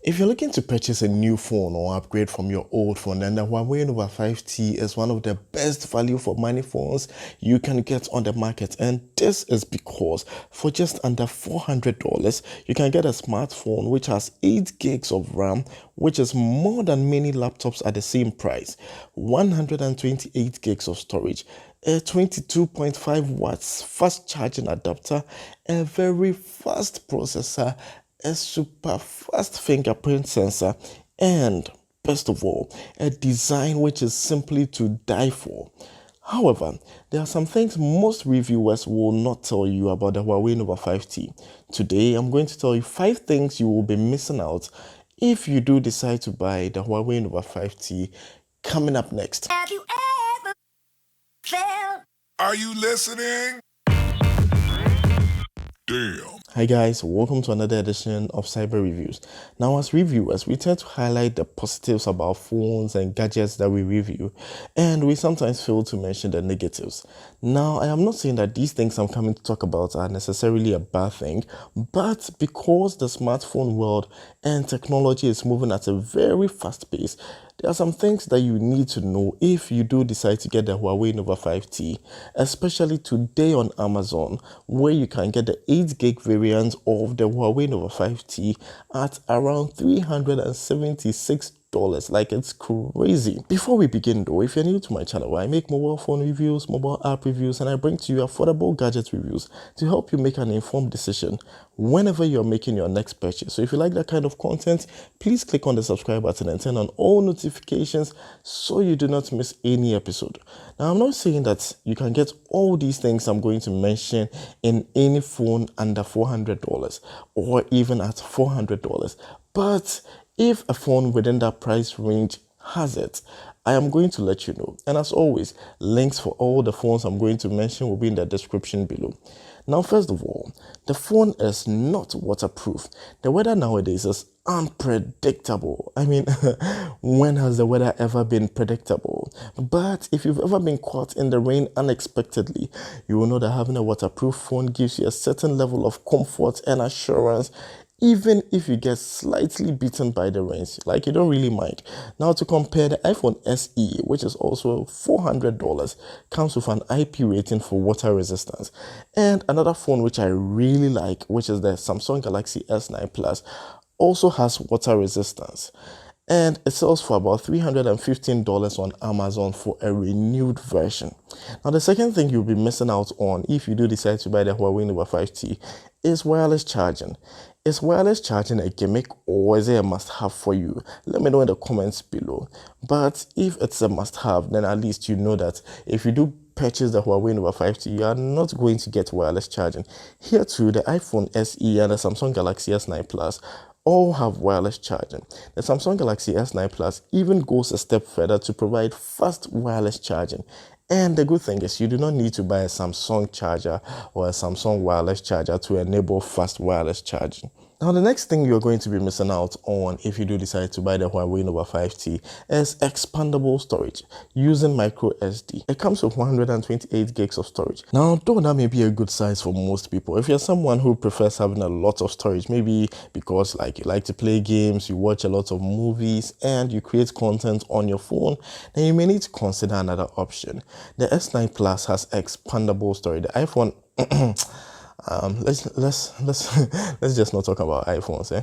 If you're looking to purchase a new phone or upgrade from your old phone, then the Huawei Nova 5T is one of the best value for money phones you can get on the market. And this is because for just under $400, you can get a smartphone which has 8 gigs of RAM, which is more than many laptops at the same price, 128 gigs of storage, a 22.5 watts fast charging adapter, a very fast processor, a super fast fingerprint sensor, and best of all, a design which is simply to die for. However, there are some things most reviewers will not tell you about the Huawei Nova 5T. Today, I'm going to tell you 5 things you will be missing out if you do decide to buy the Huawei Nova 5T. Coming up next. Have you ever felt? Are you listening? Damn. Hi guys, welcome to another edition of Cyber Reviews. Now, as reviewers, we tend to highlight the positives about phones and gadgets that we review, and we sometimes fail to mention the negatives. Now, I am not saying that these things I'm coming to talk about are necessarily a bad thing, but because the smartphone world and technology is moving at a very fast pace, there are some things that you need to know if you do decide to get the Huawei Nova 5T, especially today on Amazon, where you can get the 8 gig variant of the Huawei Nova 5T at around $376. Like, it's crazy. Before we begin though, if you're new to my channel, I make mobile phone reviews, mobile app reviews, and I bring to you affordable gadget reviews to help you make an informed decision whenever you're making your next purchase. So if you like that kind of content, please click on the subscribe button and turn on all notifications so you do not miss any episode. Now, I'm not saying that you can get all these things I'm going to mention in any phone under $400 or even at $400, but if a phone within that price range has it, I am going to let you know. And as always, links for all the phones I'm going to mention will be in the description below. Now, first of all, the phone is not waterproof. The weather nowadays is unpredictable. I mean, when has the weather ever been predictable? But if you've ever been caught in the rain unexpectedly, you will know that having a waterproof phone gives you a certain level of comfort and assurance, even if you get slightly beaten by the rains, like you don't really mind. Now, to compare, the iPhone SE, which is also $400, comes with an IP rating for water resistance. And another phone which I really like, which is the Samsung Galaxy S9 Plus, also has water resistance. And it sells for about $315 on Amazon for a renewed version. Now, the second thing you'll be missing out on if you do decide to buy the Huawei Nova 5T is wireless charging. Is wireless charging a gimmick or is it a must-have for you? Let me know in the comments below. But if it's a must-have, then at least you know that if you do purchase the Huawei Nova 5T, you are not going to get wireless charging. Here too, the iPhone SE and the Samsung Galaxy S9 Plus all have wireless charging. The Samsung Galaxy S9 Plus even goes a step further to provide fast wireless charging. And the good thing is you do not need to buy a Samsung charger or a Samsung wireless charger to enable fast wireless charging. Now, the next thing you're going to be missing out on if you do decide to buy the Huawei Nova 5T is expandable storage using micro SD. It comes with 128 gigs of storage. Now, though that may be a good size for most people, if you're someone who prefers having a lot of storage, maybe because like you like to play games, you watch a lot of movies, and you create content on your phone, then you may need to consider another option. The S9 Plus has expandable storage. The iPhone let's just not talk about iPhones, eh?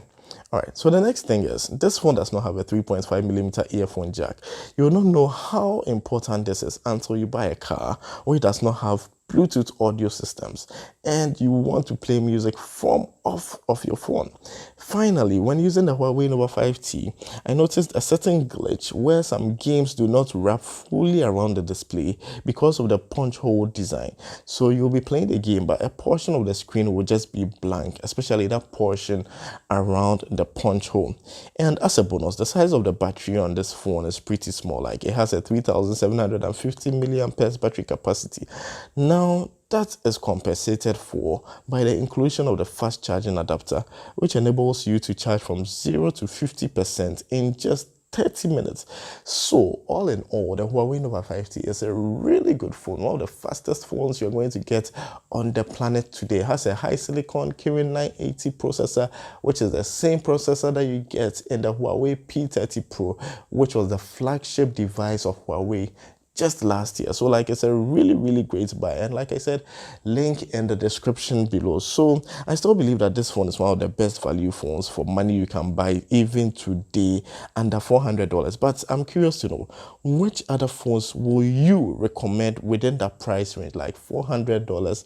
Alright, so the next thing is, this phone does not have a 3.5mm earphone jack. You will not know how important this is until you buy a car or it does not have Bluetooth audio systems and you want to play music from off of your phone. Finally, when using the Huawei Nova 5T, I noticed a certain glitch where some games do not wrap fully around the display because of the punch hole design. So you'll be playing the game, but a portion of the screen will just be blank, especially that portion around the punch hole. And as a bonus, the size of the battery on this phone is pretty small. Like, it has a 3750 milliamperes battery capacity. Now, that is compensated for by the inclusion of the fast charging adapter, which enables you to charge from 0 to 50% in just 30 minutes. So, all in all, the Huawei Nova 5T is a really good phone, one of the fastest phones you're going to get on the planet today. It has a high silicon Kirin 980 processor, which is the same processor that you get in the Huawei P30 Pro, which was the flagship device of Huawei just last year. So like, it's a really great buy, and like I said, link in the description below. So I still believe that this phone is one of the best value phones for money you can buy even today, under $400. But I'm curious to know, which other phones will you recommend within that price range, like $400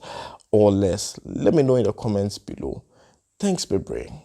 or less? Let me know in the comments below. Thanks, Bebre.